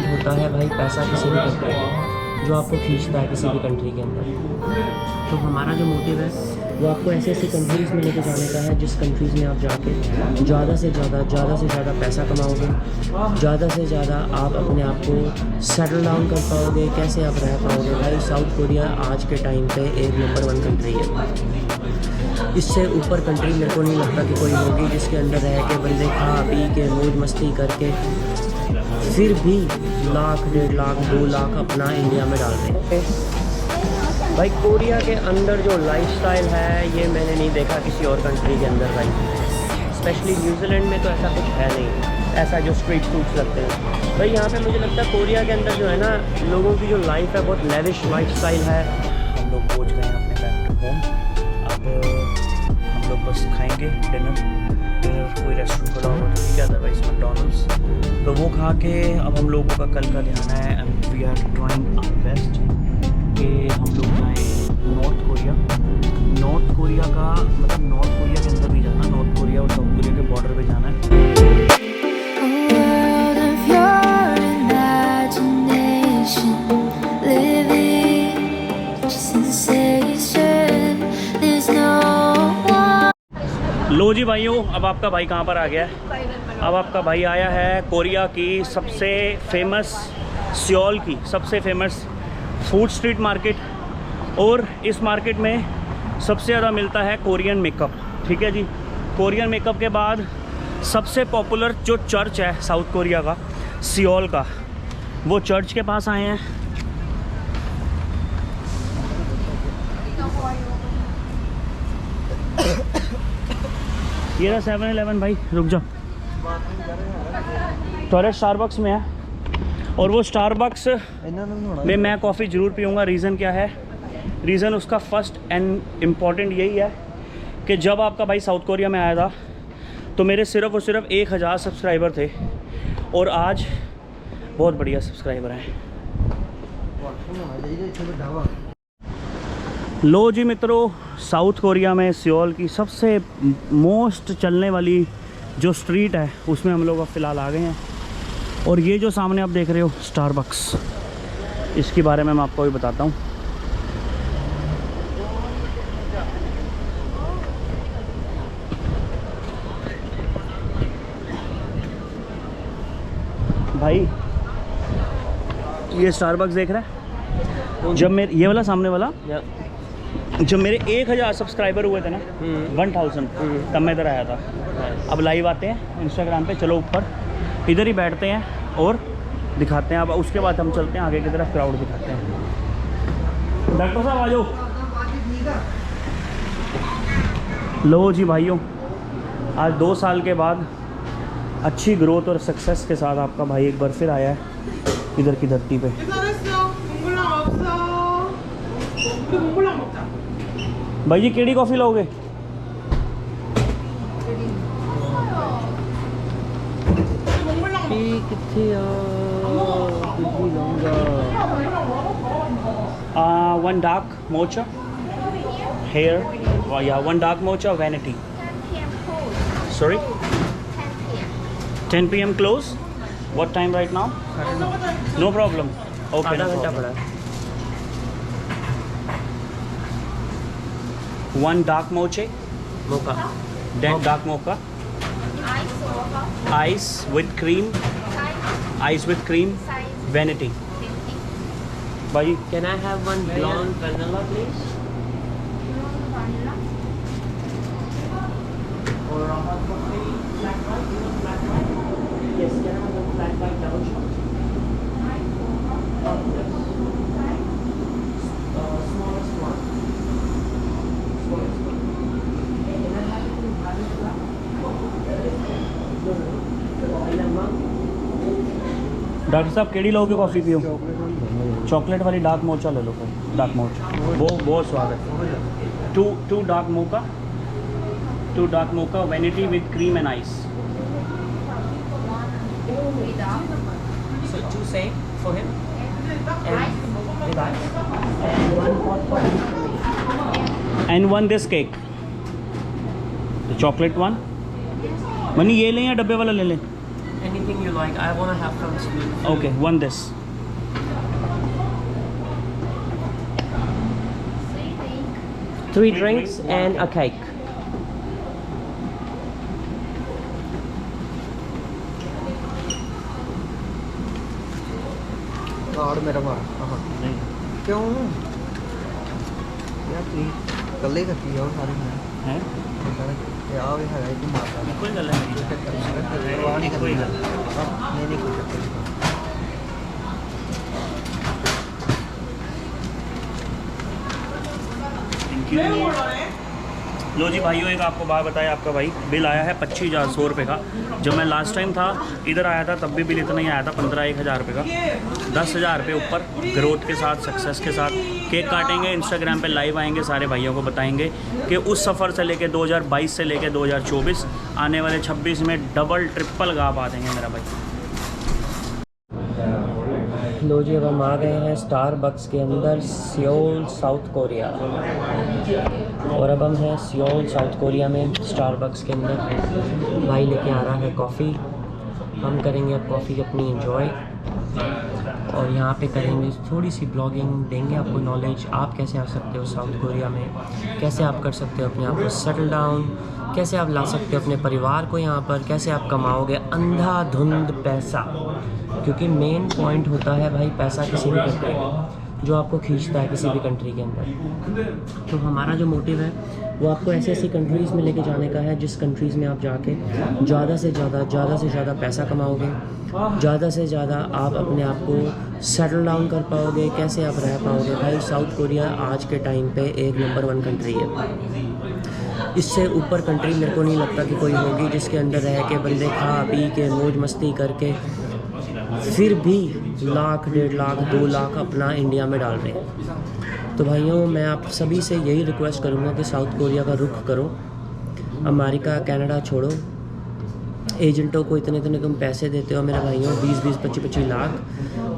Important होता है भाई पैसा किसी भी कंट्री में, जो आपको खींचता है किसी भी कंट्री के अंदर। तो हमारा जो मोटिव है वो आपको ऐसी ऐसी कंट्रीज़ में लेके जाने का है जिस कंट्रीज़ में आप जाके ज़्यादा से ज़्यादा पैसा कमाओगे, ज़्यादा से ज़्यादा आप अपने आप को सेटल डाउन कर पाओगे, कैसे आप रह पाओगे। भाई साउथ कोरिया आज के टाइम पे एक नंबर 1 कंट्री है। इससे ऊपर कंट्री मेरे को नहीं लगता कि कोई होगी जिसके अंदर रह के बंदे खा पी के मौज मस्ती करके फिर भी लाख 1.5 लाख 2 लाख अपना इंडिया में डाल दें। भाई कोरिया के अंदर जो लाइफस्टाइल है ये मैंने नहीं देखा किसी और कंट्री के अंदर भाई। स्पेशली न्यूजीलैंड में तो ऐसा कुछ है नहीं, ऐसा जो स्ट्रीट फूड्स लगते हैं भाई। यहाँ पे मुझे लगता है कोरिया के अंदर जो है ना लोगों की जो लाइफ है बहुत लेविश लाइफस्टाइल है। हम लोग पहुँच गए हैं अपने बैक टू होम। अब हम लोग बस खाएँगे डिनर कोई रेस्टोरेंट खुला होगा तो ठीक है, अदरवाइज मैकडॉनल्ड्स। तो वो खा के अब हम लोगों का कल का ध्यान है and we are trying our best कि हम लोग जाएँ नॉर्थ कोरिया। नॉर्थ कोरिया का मतलब नॉर्थ कोरिया के अंदर नहीं जाना, नॉर्थ कोरिया और साउथ कोरिया के बॉर्डर पे जाना है। लो जी भाइयों, अब आपका भाई कहाँ पर आ गया है? अब आपका भाई आया है कोरिया की सबसे फेमस, सियोल की सबसे फेमस फूड स्ट्रीट मार्केट। और इस मार्केट में सबसे ज़्यादा मिलता है कोरियन मेकअप, ठीक है जी। कोरियन मेकअप के बाद सबसे पॉपुलर जो चर्च है साउथ कोरिया का, सियोल का, वो चर्च के पास आए हैं। ये रहा 7-Eleven भाई, रुक जाओ। टॉयलेट स्टारबक्स में है और वो स्टारबक्स में मैं कॉफ़ी ज़रूर पीऊँगा। रीज़न क्या है? रीज़न उसका फर्स्ट एंड इम्पॉर्टेंट यही है कि जब आपका भाई साउथ कोरिया में आया था तो मेरे सिर्फ़ और सिर्फ 1000 सब्सक्राइबर थे और आज बहुत बढ़िया सब्सक्राइबर हैं। लो जी मित्रों, साउथ कोरिया में सियोल की सबसे मोस्ट चलने वाली जो स्ट्रीट है उसमें हम लोग अब फ़िलहाल आ गए हैं। और ये जो सामने आप देख रहे हो स्टारबक्स, इसके बारे में मैं आपको भी बताता हूँ। भाई ये स्टारबक्स देख रहा है? जब मेरे ये वाला सामने वाला जब मेरे 1000 सब्सक्राइबर हुए थे ना, 1000, तब मैं इधर आया था। अब लाइव आते हैं इंस्टाग्राम पे। चलो ऊपर इधर ही बैठते हैं और दिखाते हैं। अब उसके बाद हम चलते हैं आगे की तरफ, क्राउड दिखाते हैं। डॉक्टर साहब आ जाओ। लो जी भाइयों, आज 2 साल के बाद अच्छी ग्रोथ और सक्सेस के साथ आपका भाई एक बार फिर आया है इधर की धरती पे। भाई जी केड़ी कॉफ़ी लोगे? One dark mocha here, yeah, one dark mocha vanity. 10 p.m. close. Sorry, 10 p.m. 10 p.m. close. What time right now? No problem. Okay, आधा no घंटा problem. पड़ा है। One dark mocha, मौका dark mocha, Ice over. ice with cream, Size. ice with cream, Size. vanity. 50. भाई can I have one blonde vanilla please? Vanilla. और hot coffee, black white, you know black white? Yes, can I have one black white double shot? Ice over. Yes. Smallest one. Smallest one. Can I have it in violet black? Doctor साहब केड़ी लोगे coffee पियो? Chocolate वाली dark mocha ले लो फिर। Dark mocha वो बहुत स्वाद है। Two dark mocha, 2 dark mocha vanity with cream and ice. One without. So 2 same for him Ice. with ice. And one hot coffee. And one this cake. The chocolate one. Money ये लें या डब्बे वाला ले लें? Anything anything you like. I want to have some sweet. Okay, one this. Three drinks and a cake. Card मेरा मार नहीं क्यों यार तू कल्ले करती है सारे है यार वे है तू मारता कोई गल है परवाह नहीं कोई करती गल नहीं कोई चक्कर नहीं थैंक यू। लो जी भाइयों, एक आपको बात बताया, आपका भाई बिल आया है 25,100 रुपये का। जब मैं लास्ट टाइम था इधर आया था तब भी बिल इतना ही आया था, 15-1,000 रुपये का। 10,000 रुपये ऊपर ग्रोथ के साथ, सक्सेस के साथ। केक काटेंगे, इंस्टाग्राम पे लाइव आएंगे, सारे भाइयों को बताएंगे कि उस सफ़र से लेके 2022 से लेके 2024 आने वाले 26 में डबल ट्रिपल गा पा देंगे मेरा भाई। लो जी, अब हम आ गए हैं स्टारबक्स के अंदर, सियोल साउथ कोरिया। और अब हम हैं सियोल साउथ कोरिया में स्टारबक्स के अंदर। भाई लेके आ रहा है कॉफ़ी, हम करेंगे अब कॉफ़ी अपनी एंजॉय और यहाँ पे करेंगे थोड़ी सी ब्लॉगिंग, देंगे आपको नॉलेज आप कैसे आ सकते हो साउथ कोरिया में, कैसे आप कर सकते हो अपने आप को सेटल डाउन, कैसे आप ला सकते हो अपने परिवार को यहाँ पर, कैसे आप कमाओगे अंधाधुंध पैसा। क्योंकि मेन पॉइंट होता है भाई पैसा किसी भी कंट्री में जो आपको खींचता है किसी भी कंट्री के अंदर। तो हमारा जो मोटिव है वो आपको ऐसी ऐसी कंट्रीज़ में लेके जाने का है जिस कंट्रीज़ में आप जाके ज़्यादा से ज़्यादा पैसा कमाओगे, ज़्यादा से ज़्यादा आप अपने आप को सेटल डाउन कर पाओगे, कैसे आप रह पाओगे। भाई साउथ कोरिया आज के टाइम पे एक नंबर 1 कंट्री है। इससे ऊपर कंट्री मेरे को नहीं लगता कि कोई होगी जिसके अंदर रह के बंदे खा पी के मौज मस्ती करके फिर भी लाख, 1.5 लाख, 2 लाख अपना इंडिया में डाल रहे हैं। तो भाइयों, मैं आप सभी से यही रिक्वेस्ट करूँगा कि साउथ कोरिया का रुख करो, अमेरिका कनाडा छोड़ो। एजेंटों को इतने तुम पैसे देते हो मेरे भाइयों, 20-20, 25-25 लाख,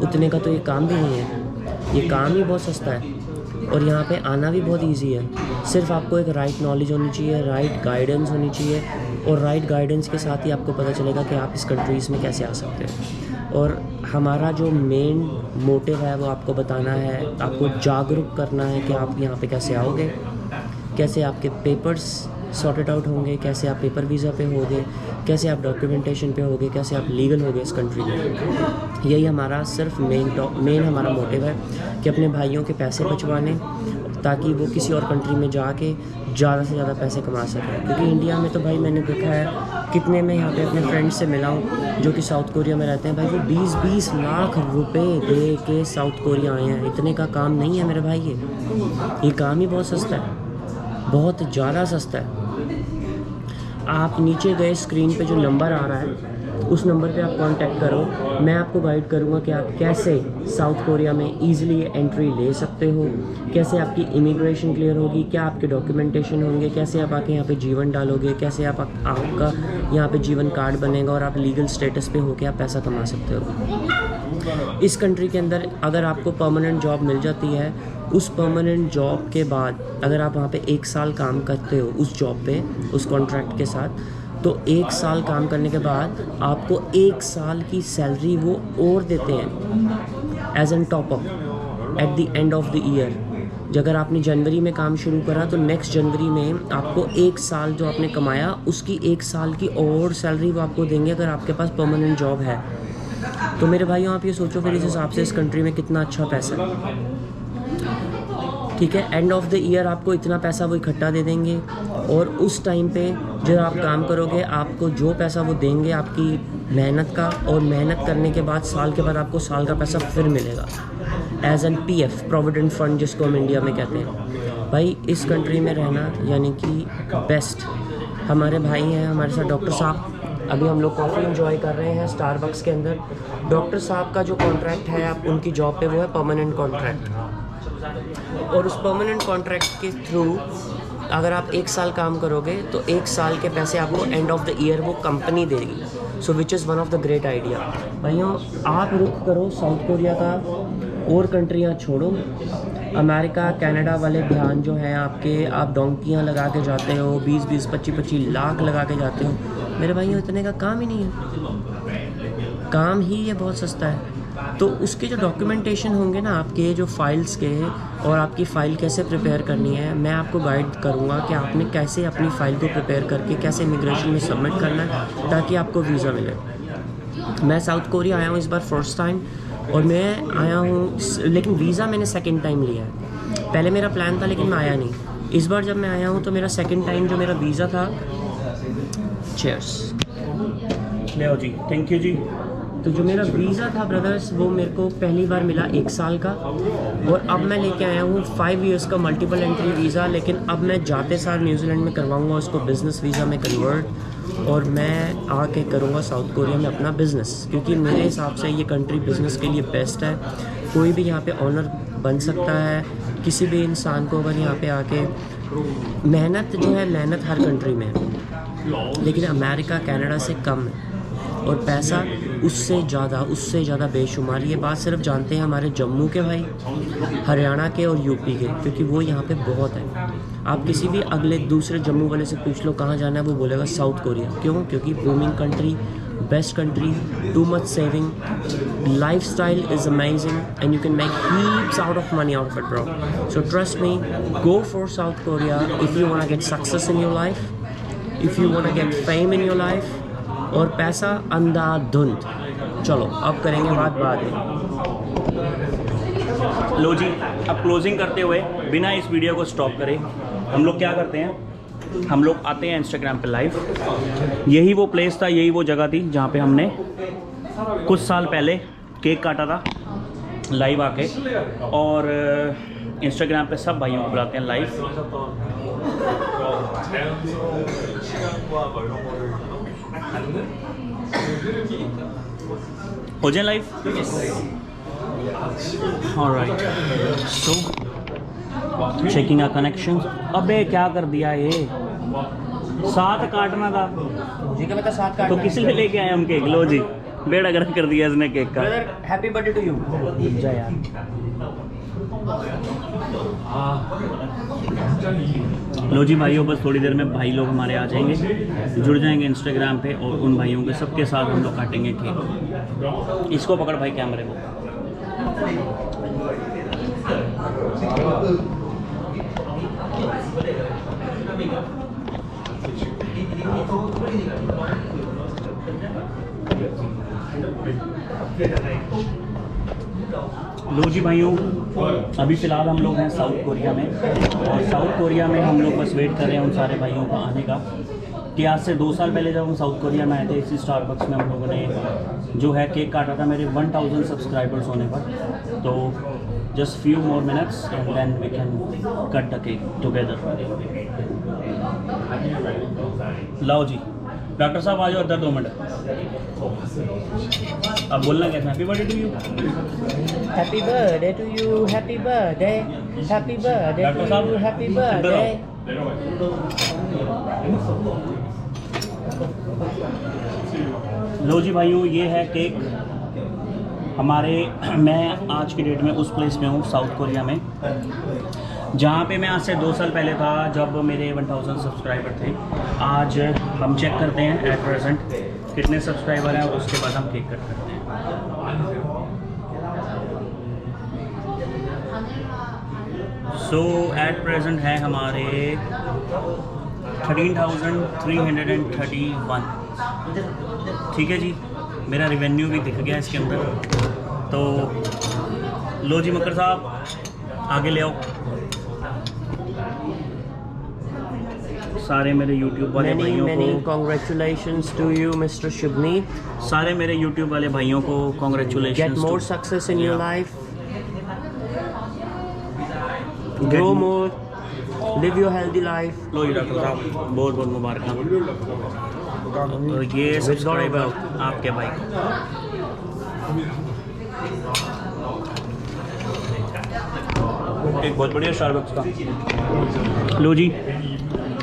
उतने का तो ये काम भी नहीं है। ये काम ही बहुत सस्ता है और यहाँ पे आना भी बहुत इजी है। सिर्फ आपको एक राइट नॉलेज होनी चाहिए, राइट गाइडेंस होनी चाहिए और राइट गाइडेंस के साथ ही आपको पता चलेगा कि आप इस कंट्रीज़ में कैसे आ सकते हो। और हमारा जो मेन मोटिव है वो आपको बताना है, आपको जागरूक करना है कि आप यहाँ पे कैसे आओगे, कैसे आपके पेपर्स सॉर्टेड आउट होंगे, कैसे आप पेपर वीज़ा पे होगे, कैसे आप डॉक्यूमेंटेशन पे होगे, कैसे आप लीगल होगे इस कंट्री में। यही हमारा सिर्फ मेन हमारा मोटिव है कि अपने भाइयों के पैसे बचवाने, ताकि वो किसी और कंट्री में जाके ज़्यादा से ज़्यादा पैसे कमा सकें। क्योंकि इंडिया में तो भाई मैंने देखा है कितने में यहाँ पे अपने फ्रेंड्स से मिला हूँ जो कि साउथ कोरिया में रहते हैं, भाई वो 20-20 लाख रुपए दे के साउथ कोरिया आए हैं। इतने का काम नहीं है मेरे भाई, ये काम ही बहुत सस्ता है, बहुत ज़्यादा सस्ता है। आप नीचे गए स्क्रीन पे जो नंबर आ रहा है उस नंबर पे आप कांटेक्ट करो, मैं आपको गाइड करूँगा कि आप कैसे साउथ कोरिया में ईज़िली एंट्री ले सकते हो, कैसे आपकी इमिग्रेशन क्लियर होगी, क्या आपके डॉक्यूमेंटेशन होंगे, कैसे आप आके यहाँ पे जीवन डालोगे, कैसे आपका यहाँ पे जीवन कार्ड बनेगा और आप लीगल स्टेटस पे होके आप पैसा कमा सकते हो। इस कंट्री के अंदर अगर आपको परमानेंट जॉब मिल जाती है, उस परमानेंट जॉब के बाद अगर आप वहाँ पे 1 साल काम करते हो उस जॉब पे, उस कॉन्ट्रैक्ट के साथ, तो 1 साल काम करने के बाद आपको 1 साल की सैलरी वो और देते हैं as an top up at the end of the year. अगर आपने जनवरी में काम शुरू करा तो नेक्स्ट जनवरी में आपको 1 साल जो आपने कमाया उसकी 1 साल की और सैलरी वो आपको देंगे अगर आपके पास परमानेंट जॉब है। तो मेरे भाइयों, आप ये सोचो फिर इस हिसाब से इस कंट्री में कितना अच्छा पैसा है। ठीक है, एंड ऑफ द ईयर आपको इतना पैसा वो इकट्ठा दे देंगे और उस टाइम पे जब आप काम करोगे आपको जो पैसा वो देंगे आपकी मेहनत का, और मेहनत करने के बाद साल के बाद आपको साल का पैसा फिर मिलेगा as an PF, provident fund, जिसको हम इंडिया में कहते हैं। भाई इस कंट्री में रहना यानी कि बेस्ट। हमारे भाई हैं हमारे साथ डॉक्टर साहब, अभी हम लोग कॉफ़ी एंजॉय कर रहे हैं स्टारबक्स के अंदर। डॉक्टर साहब का जो कॉन्ट्रैक्ट है आप उनकी जॉब पे वो है परमानेंट कॉन्ट्रैक्ट, और उस परमानेंट कॉन्ट्रैक्ट के थ्रू अगर आप 1 साल काम करोगे तो 1 साल के पैसे आपको एंड ऑफ द ईयर वो कंपनी देगी। So which is one of the great idea. भाइयों, आप रुख करो साउथ कोरिया का, और कंट्रियाँ छोड़ो। अमेरिका कनाडा वाले ध्यान जो है आपके, आप डोंकियाँ लगा के जाते हो, 20-20, 25-25 लाख लगा के जाते हो। मेरे भाइयों, इतने का काम ही नहीं है। काम ही ये बहुत सस्ता है। तो उसके जो डॉक्यूमेंटेशन होंगे ना आपके, जो फाइल्स के, और आपकी फ़ाइल कैसे प्रिपेयर करनी है, मैं आपको गाइड करूँगा कि आपने कैसे अपनी फ़ाइल को प्रिपेयर करके कैसे इमिग्रेशन में सबमिट करना है ताकि आपको वीज़ा मिले। मैं साउथ कोरिया आया हूँ इस बार फर्स्ट टाइम, और मैं आया हूँ, लेकिन वीज़ा मैंने सेकंड टाइम लिया है। पहले मेरा प्लान था लेकिन मैं आया नहीं। इस बार जब मैं आया हूँ तो मेरा सेकंड टाइम जो मेरा वीज़ा था। चीयर्स। ले आओ जी, थैंक यू जी। तो जो मेरा वीज़ा था ब्रदर्स, वो मेरे को पहली बार मिला 1 साल का, और अब मैं लेके आया हूँ 5 इयर्स का मल्टीपल एंट्री वीज़ा। लेकिन अब मैं जाते साल न्यूजीलैंड में करवाऊँगा उसको बिज़नेस वीज़ा में कन्वर्ट, और मैं आके करूँगा साउथ कोरिया में अपना बिज़नेस, क्योंकि मेरे हिसाब से ये कंट्री बिज़नेस के लिए बेस्ट है। कोई भी यहाँ पे ऑनर बन सकता है, किसी भी इंसान को अगर यहाँ पे आके, मेहनत जो है, मेहनत हर कंट्री में है, लेकिन अमेरिका कनाडा से कम है, और पैसा उससे ज़्यादा बेशुमार। ये बात सिर्फ जानते हैं हमारे जम्मू के भाई, हरियाणा के और यूपी के, क्योंकि वो यहाँ पे बहुत है। आप किसी भी अगले दूसरे जम्मू वाले से पूछ लो कहाँ जाना है, वो बोलेगा साउथ कोरिया। क्यों? क्योंकि booming country, best country, too much saving, lifestyle is amazing, and you can make heaps out of money out of it, bro. So trust me, go for South Korea if you want to get success in your life, if you want to get fame in your life, और पैसा अंधाधुंध। चलो अब करेंगे बात बाद में। लो जी, अब क्लोजिंग करते हुए बिना इस वीडियो को स्टॉप करे हम लोग क्या करते हैं, हम लोग आते हैं इंस्टाग्राम पे लाइव। यही वो प्लेस था, यही वो जगह थी जहाँ पे हमने कुछ साल पहले केक काटा था लाइव आके, और इंस्टाग्राम पे सब भाइयों को बुलाते हैं लाइव। हो जाए live. Alright, so checking our connection. अबे क्या कर दिया ये, साथ काटना था जी का, मैं तो साथ काट तो किस लिए लेके आए हम केक। लो जी, बेड़ा गर्क कर दिया इसने केक का। Happy birthday to you. जय यार। लो जी भाइयों, बस थोड़ी देर में भाई लोग हमारे आ जाएंगे, जुड़ जाएंगे इंस्टाग्राम पे, और उन भाइयों के सबके साथ हम लोग काटेंगे केक। इसको पकड़ भाई, कैमरे को। लो जी भाइयों, अभी फ़िलहाल हम लोग हैं साउथ कोरिया में, और साउथ कोरिया में हम लोग बस वेट कर रहे हैं उन सारे भाइयों का आने का। कि आज से 2 साल पहले जब हम साउथ कोरिया में आए थे, इसी स्टारबक्स में हम लोगों ने जो है केक काटा था मेरे 1000 सब्सक्राइबर्स होने पर। तो just few more minutes and then we can cut the cake together. लाओ जी, डॉक्टर साहब आ जाओ इधर 2 मिनट। अब बोलना कैसे, happy birthday to you, happy birthday to you, happy birthday, happy birthday doctor साहब, टू यू, हैप्पी इधर बर्थडे। लो जी भाइयों, ये है केक हमारे। मैं आज की डेट में उस प्लेस में हूँ साउथ कोरिया में जहाँ पे मैं आज से 2 साल पहले था, जब मेरे 1000 सब्सक्राइबर थे। आज हम चेक करते हैं एट प्रेजेंट कितने सब्सक्राइबर हैं, और उसके बाद हम केक कट करते हैं। सो एट प्रेजेंट है हमारे 13,331। ठीक है जी, मेरा रेवेन्यू भी दिख गया इसके अंदर। तो लो जी मकर साहब आगे ले आओ। सारे मेरे YouTube वाले भाइयों को congratulations to you, Mr. Shubneet. सारे मेरे YouTube वाले भाइयों को congratulations। Get more success in your life. Grow more. Live your healthy life. लो जी डॉक्टर साहब, बहुत बहुत मुबारक। तो ये सब्सक्राइबर आपके भाई। एक बहुत बढ़िया स्टारबक्स का। लो जी,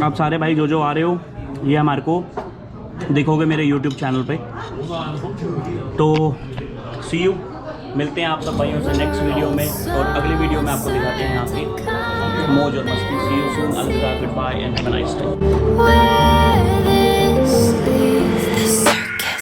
आप सारे भाई जो आ रहे हो, ये हमारे को देखोगे मेरे YouTube चैनल पे। तो सी यू, मिलते हैं आप सब भाइयों से नेक्स्ट वीडियो में, और अगली वीडियो में आपको दिखाते हैं यहाँ पे मौज और मस्ती। सी यू सून, अलविदा, goodbye and have a nice day.